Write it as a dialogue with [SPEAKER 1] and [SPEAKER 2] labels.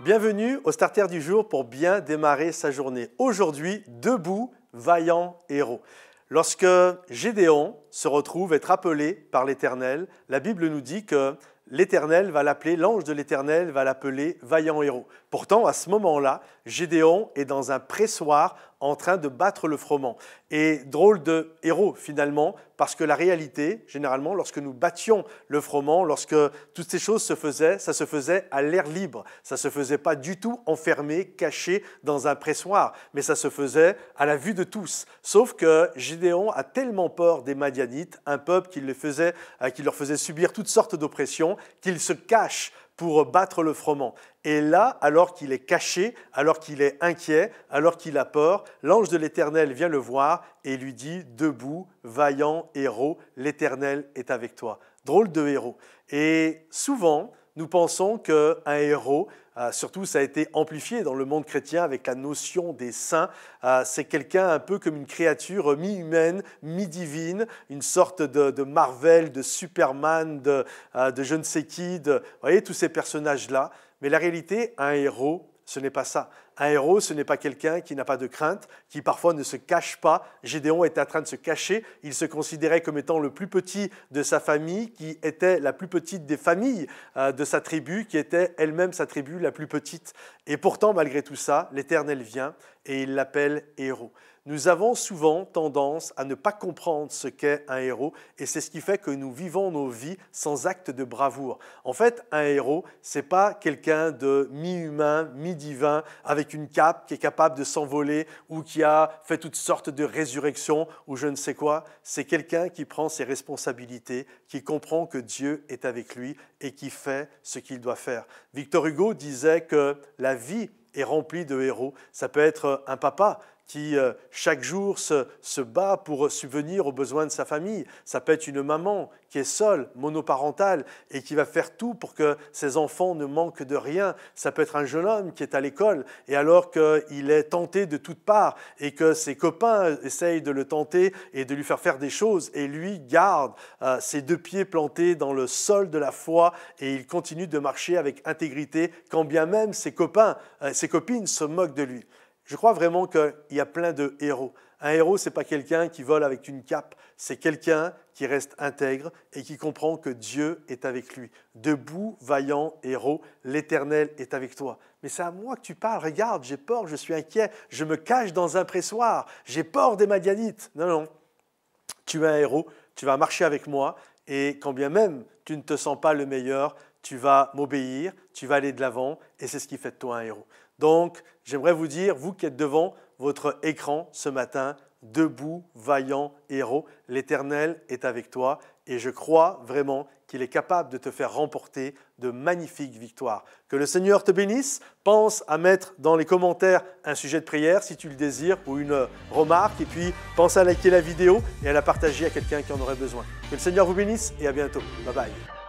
[SPEAKER 1] Bienvenue au Starter du jour pour bien démarrer sa journée. Aujourd'hui, debout, vaillant héros. Lorsque Gédéon se retrouve être appelé par l'Éternel, la Bible nous dit que l'Éternel va l'appeler, l'ange de l'Éternel va l'appeler vaillant héros. Pourtant, à ce moment-là, Gédéon est dans un pressoir en train de battre le froment. Et drôle de héros finalement, parce que la réalité, généralement, lorsque nous battions le froment, lorsque toutes ces choses se faisaient, ça se faisait à l'air libre. Ça ne se faisait pas du tout enfermé, caché dans un pressoir, mais ça se faisait à la vue de tous. Sauf que Gédéon a tellement peur des Madianites, un peuple qui leur faisait subir toutes sortes d'oppressions, qu'il se cache pour battre le froment. Et là, alors qu'il est caché, alors qu'il est inquiet, alors qu'il a peur, l'ange de l'Éternel vient le voir et lui dit « Debout, vaillant héros, l'Éternel est avec toi ». Drôle de héros. Et souvent, nous pensons qu'un héros, surtout ça a été amplifié dans le monde chrétien avec la notion des saints, c'est quelqu'un un peu comme une créature mi-humaine, mi-divine, une sorte de Marvel, de Superman, de je ne sais qui, vous voyez tous ces personnages-là. Mais la réalité, un héros, ce n'est pas ça. Un héros, ce n'est pas quelqu'un qui n'a pas de crainte, qui parfois ne se cache pas. Gédéon était en train de se cacher. Il se considérait comme étant le plus petit de sa famille, qui était la plus petite des familles de sa tribu, qui était elle-même sa tribu la plus petite. Et pourtant, malgré tout ça, l'Éternel vient et il l'appelle héros. Nous avons souvent tendance à ne pas comprendre ce qu'est un héros et c'est ce qui fait que nous vivons nos vies sans acte de bravoure. En fait, un héros, ce n'est pas quelqu'un de mi-humain, mi-divin, avec une cape qui est capable de s'envoler ou qui a fait toutes sortes de résurrections ou je ne sais quoi. C'est quelqu'un qui prend ses responsabilités, qui comprend que Dieu est avec lui et qui fait ce qu'il doit faire. Victor Hugo disait que la vie est remplie de héros. Ça peut être un papa qui chaque jour se bat pour subvenir aux besoins de sa famille. Ça peut être une maman qui est seule, monoparentale, et qui va faire tout pour que ses enfants ne manquent de rien. Ça peut être un jeune homme qui est à l'école, et alors qu'il est tenté de toutes parts, et que ses copains essayent de le tenter et de lui faire des choses, et lui garde ses deux pieds plantés dans le sol de la foi, et il continue de marcher avec intégrité, quand bien même ses copines se moquent de lui. Je crois vraiment qu'il y a plein de héros. Un héros, ce n'est pas quelqu'un qui vole avec une cape, c'est quelqu'un qui reste intègre et qui comprend que Dieu est avec lui. Debout, vaillant héros, l'Éternel est avec toi. Mais c'est à moi que tu parles, regarde, j'ai peur, je suis inquiet, je me cache dans un pressoir, j'ai peur des Madianites. Non, non, tu es un héros, tu vas marcher avec moi et quand bien même tu ne te sens pas le meilleur, tu vas m'obéir, tu vas aller de l'avant et c'est ce qui fait de toi un héros. Donc, j'aimerais vous dire, vous qui êtes devant votre écran ce matin, debout, vaillant héros, l'Éternel est avec toi et je crois vraiment qu'il est capable de te faire remporter de magnifiques victoires. Que le Seigneur te bénisse. Pense à mettre dans les commentaires un sujet de prière si tu le désires ou une remarque et puis pense à liker la vidéo et à la partager à quelqu'un qui en aurait besoin. Que le Seigneur vous bénisse et à bientôt. Bye bye.